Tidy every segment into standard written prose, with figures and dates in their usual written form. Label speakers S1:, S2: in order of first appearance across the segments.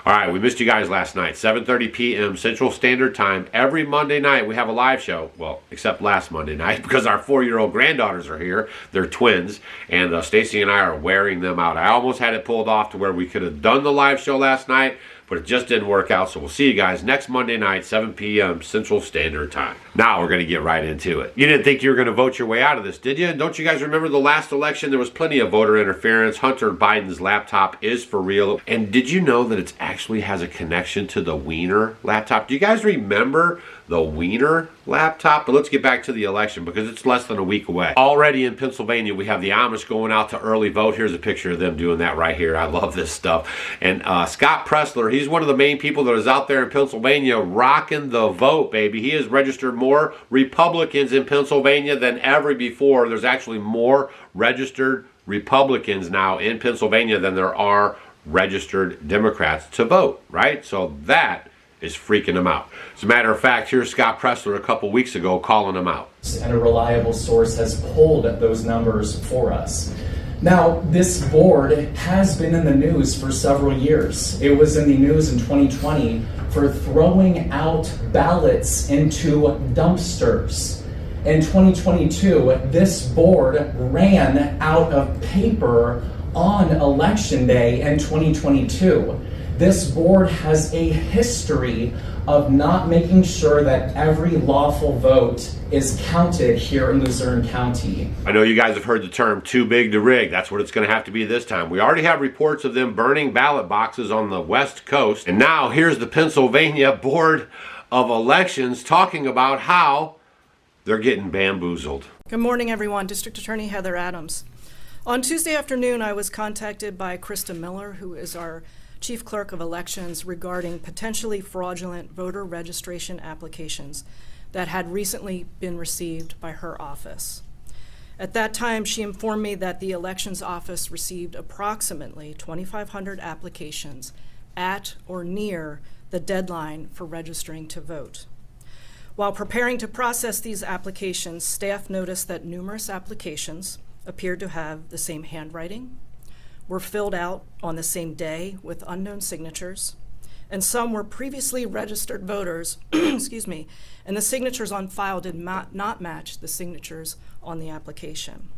S1: All right, we missed you guys last night, 7:30 p.m. Central Standard Time. Every Monday night we have a live show. Well, except last Monday night because our 4-year-old granddaughters are here. They're twins, and Stacy and I are wearing them out. I almost had it pulled off to where we could have done the live show last night, but it just didn't work out. So we'll see you guys next Monday night, 7 p.m. Central Standard Time. Now we're going to get right into it. You didn't think you were going to vote your way out of this, did you? Don't you guys remember the last election? There was plenty of voter interference. Hunter Biden's laptop is for real. And did you know that it actually has a connection to the Wiener laptop? Do you guys remember the Wiener laptop? But let's get back to the election because it's less than a week away. Already in Pennsylvania, we have the Amish going out to early vote. Here's a picture of them doing that right here. I love this stuff. And Scott Pressler, he's one of the main people that is out there in Pennsylvania rocking the vote, baby. He has registered more Republicans in Pennsylvania than ever before. There's actually more registered Republicans now in Pennsylvania than there are registered Democrats to vote, right? So that is freaking him out. As a matter of fact, here's Scott Pressler a couple weeks ago calling him out.
S2: And a reliable source has pulled those numbers for us. Now, this board has been in the news for several years. It was in the news in 2020 for throwing out ballots into dumpsters. In 2022, this board ran out of paper on Election Day in 2022. This board has a history of not making sure that every lawful vote is counted here in Luzerne County.
S1: I know you guys have heard the term too big to rig. That's what it's going to have to be this time. We already have reports of them burning ballot boxes on the West Coast. And now here's the Pennsylvania Board of Elections talking about how they're getting bamboozled.
S3: Good morning, everyone. District Attorney Heather Adams. On Tuesday afternoon, I was contacted by Krista Miller, who is our Chief Clerk of Elections, regarding potentially fraudulent voter registration applications that had recently been received by her office. At that time, she informed me that the Elections Office received approximately 2,500 applications at or near the deadline for registering to vote. While preparing to process these applications, staff noticed that numerous applications appeared to have the same handwriting, were filled out on the same day with unknown signatures, and some were previously registered voters, excuse me, and the signatures on file did not match the signatures on the application.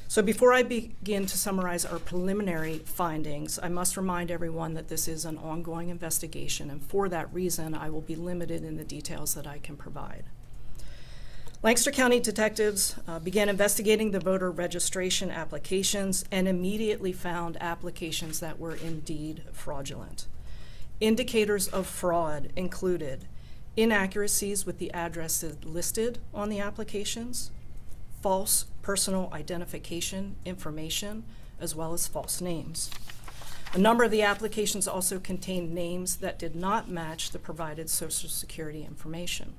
S3: So before I begin to summarize our preliminary findings, I must remind everyone that this is an ongoing investigation, and for that reason, I will be limited in the details that I can provide. Lancaster County detectives began investigating the voter registration applications and immediately found applications that were indeed fraudulent. Indicators of fraud included inaccuracies with the addresses listed on the applications, false personal identification information, as well as false names. A number of the applications also contained names that did not match the provided Social Security information.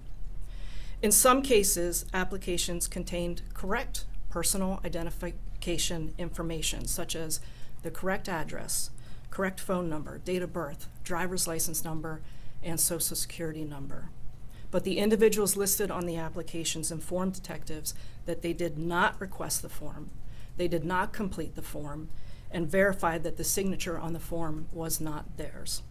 S3: In some cases, applications contained correct personal identification information, such as the correct address, correct phone number, date of birth, driver's license number, and Social Security number. But the individuals listed on the applications informed detectives that they did not request the form, they did not complete the form, and verified that the signature on the form was not theirs.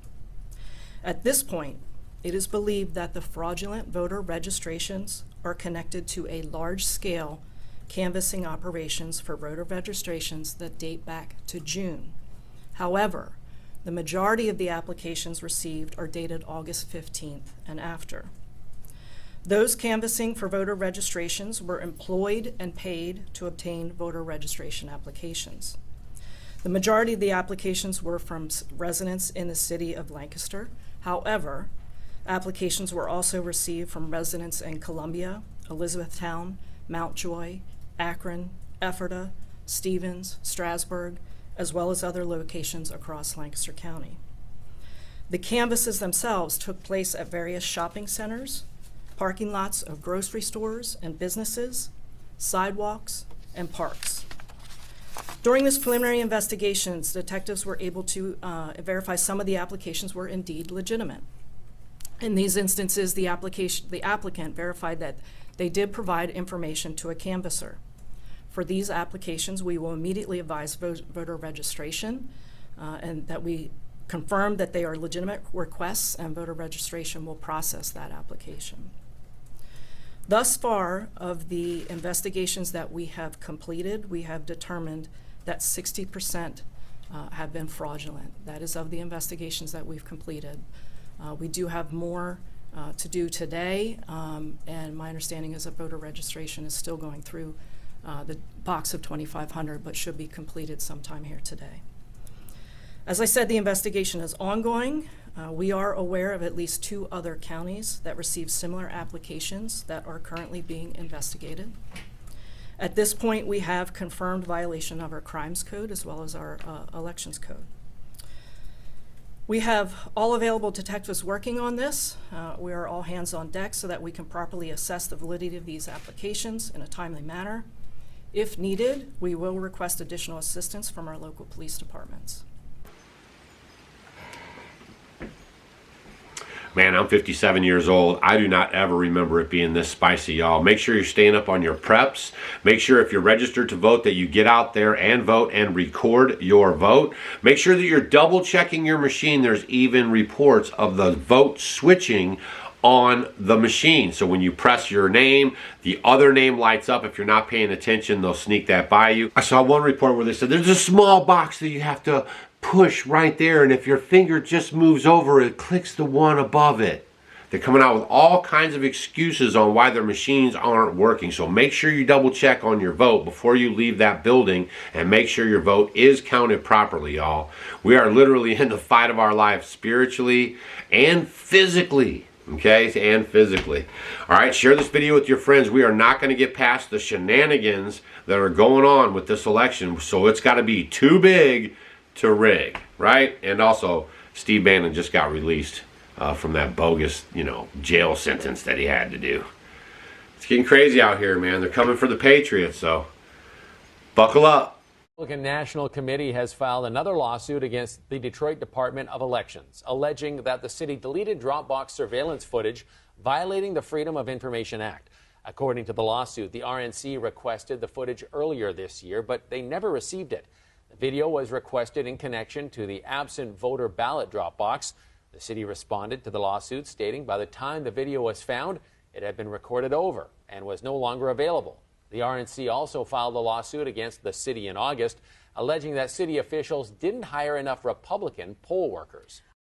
S3: At this point, it is believed that the fraudulent voter registrations are connected to a large-scale canvassing operations for voter registrations that date back to June. However, the majority of the applications received are dated August 15th and after. Those canvassing for voter registrations were employed and paid to obtain voter registration applications. The majority of the applications were from residents in the city of Lancaster. However, applications were also received from residents in Columbia, Elizabethtown, Mountjoy, Akron, Ephrata, Stevens, Strasburg, as well as other locations across Lancaster County. The canvasses themselves took place at various shopping centers, parking lots of grocery stores and businesses, sidewalks, and parks. During this preliminary investigations, detectives were able to verify some of the applications were indeed legitimate. In these instances, the applicant verified that they did provide information to a canvasser. For these applications, we will immediately advise voter registration and that we confirmed that they are legitimate requests, and voter registration will process that application. Thus far, of the investigations that we have completed, we have determined that 60% have been fraudulent. That is of the investigations that we've completed. We do have more to do today, and my understanding is that voter registration is still going through the box of 2,500, but should be completed sometime here today. As I said, the investigation is ongoing. We are aware of at least 2 other counties that received similar applications that are currently being investigated. At this point, we have confirmed violation of our crimes code as well as our elections code. We have all available detectives working on this. We are all hands on deck so that we can properly assess the validity of these applications in a timely manner. If needed, we will request additional assistance from our local police departments.
S1: Man, I'm 57 years old. I do not ever remember it being this spicy, y'all. Make sure you're staying up on your preps. Make sure if you're registered to vote that you get out there and vote and record your vote. Make sure that you're double checking your machine. There's even reports of the vote switching on the machine. So when you press your name, the other name lights up. If you're not paying attention, they'll sneak that by you. I saw one report where they said there's a small box that you have to push right there, and if your finger just moves over, it clicks the one above it. They're coming out with all kinds of excuses on why their machines aren't working. So make sure you double check on your vote before you leave that building, and make sure your vote is counted properly, y'all. We are literally in the fight of our life, spiritually and physically. Okay, and physically. All right, share this video with your friends. We are not going to get past the shenanigans that are going on with this election, so it's got to be too big to rig, right? And also, Steve Bannon just got released from that bogus, jail sentence that he had to do. It's getting crazy out here, man. They're coming for the Patriots, so buckle up.
S4: The Republican National Committee has filed another lawsuit against the Detroit Department of Elections, alleging that the city deleted Dropbox surveillance footage, violating the Freedom of Information Act. According to the lawsuit, the RNC requested the footage earlier this year, but they never received it. The video was requested in connection to the absent voter ballot drop box. The city responded to the lawsuit, stating by the time the video was found, it had been recorded over and was no longer available. The RNC also filed a lawsuit against the city in August, alleging that city officials didn't hire enough Republican poll workers.